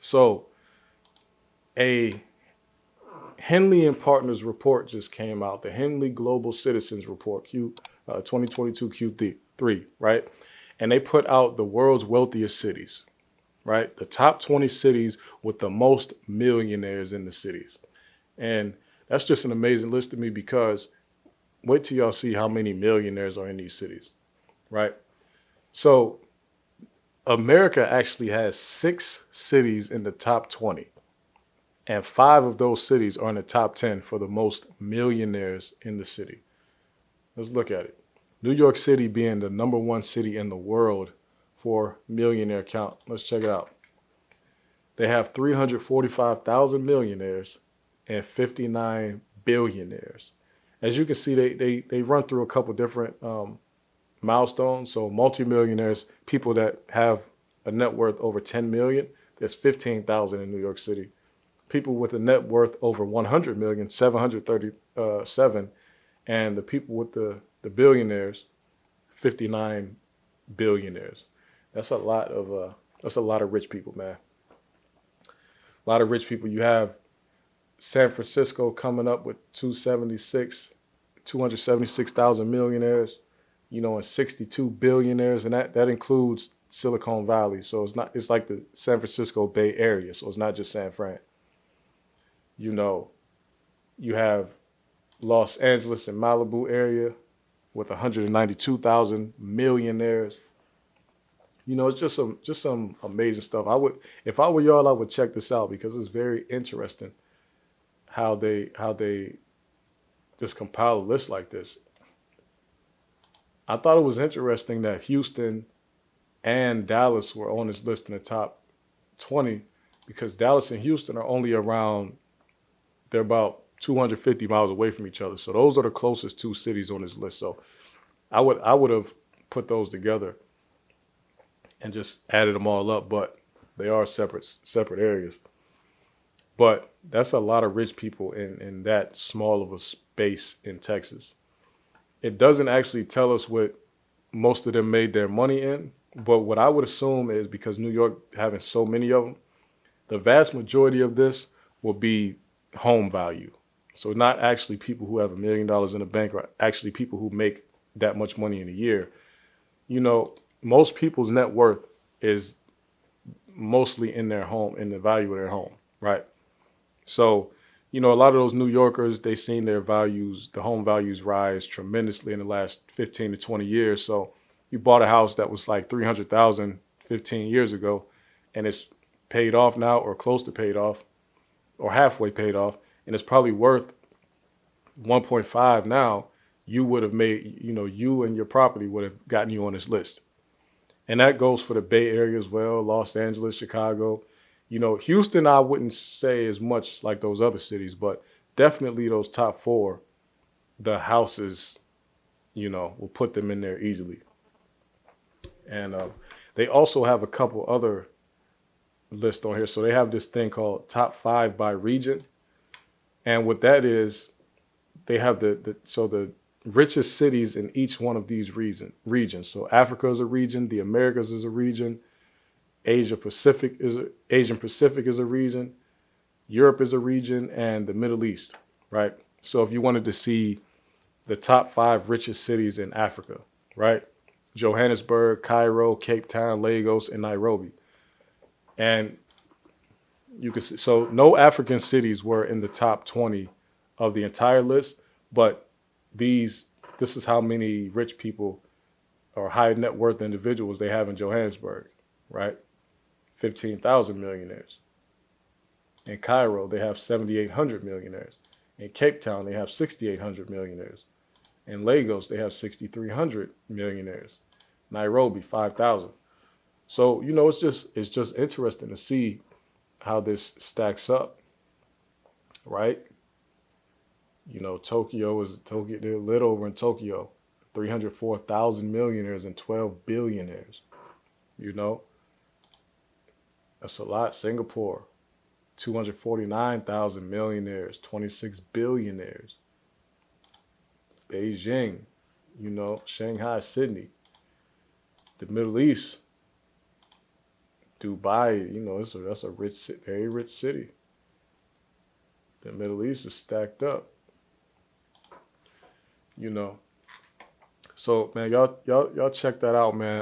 So a Henley and Partners report just came out, the Henley Global Citizens Report, 2022 Q3, right? And they put out the world's wealthiest cities, right? The top 20 cities with the most millionaires in the cities. And that's just an amazing list to me because wait till y'all see how many millionaires are in these cities, right? So America actually has 6 cities in the top 20, and 5 of those cities are in the top 10 for the most millionaires in the city. Let's look at it. New York City being the number one city in the world for millionaire count. Let's check it out. They have 345,000 millionaires and 59 billionaires. As you can see, they run through a couple different milestones. So multimillionaires, people that have a net worth over 10 million, there's 15,000 in New York City. People with a net worth over 100 million, 737, and the people with the billionaires, 59 billionaires. That's a lot of rich people, man. A lot of rich people. You have San Francisco coming up with 276,000 millionaires, and 62 billionaires, and that includes Silicon Valley. So it's like the San Francisco Bay Area. So it's not just San Fran. You know, you have Los Angeles and Malibu area with 192,000 millionaires. It's just some amazing stuff. If I were y'all, I would check this out because it's very interesting how they just compile a list like this. I thought it was interesting that Houston and Dallas were on this list in the top 20 because Dallas and Houston are only around, they're about 250 miles away from each other. So those are the closest 2 cities on this list. So I would have put those together and just added them all up, but they are separate areas. But that's a lot of rich people in that small of a space in Texas. It doesn't actually tell us what most of them made their money in, but what I would assume is because New York having so many of them, the vast majority of this will be home value. So not actually people who have $1 million in the bank or actually people who make that much money in a year. Most people's net worth is mostly in their home, in the value of their home, right? So, a lot of those New Yorkers, they seen their values, the home values rise tremendously in the last 15 to 20 years. So you bought a house that was like 300,000 15 years ago and it's paid off now or close to paid off or halfway paid off and it's probably worth 1.5 now. You would have made, you and your property would have gotten you on this list. And that goes for the Bay Area as well, Los Angeles, Chicago. Houston, I wouldn't say as much like those other cities, but definitely those top 4, the houses, will put them in there easily. And they also have a couple other lists on here. So they have this thing called top 5 by region. And what that is, they have the richest cities in each one of these regions. So Africa is a region, the Americas is a region, Asian Pacific is a region, Europe is a region, and the Middle East, right? So if you wanted to see the top 5 richest cities in Africa, right? Johannesburg, Cairo, Cape Town, Lagos, and Nairobi. And you can see, so no African cities were in the top 20 of the entire list, but this is how many rich people or high net worth individuals they have in Johannesburg, right? 15,000 millionaires. In Cairo, they have 7,800 millionaires. In Cape Town, they have 6,800 millionaires. In Lagos, they have 6,300 millionaires. Nairobi, 5,000. So, it's just interesting to see how this stacks up, right? Tokyo, they're lit over in Tokyo, 304,000 millionaires and 12 billionaires. That's a lot. Singapore, 249,000 millionaires, 26 billionaires. Beijing, Shanghai, Sydney. The Middle East, Dubai, that's a very rich city. The Middle East is stacked up, you know. So man, y'all check that out, man.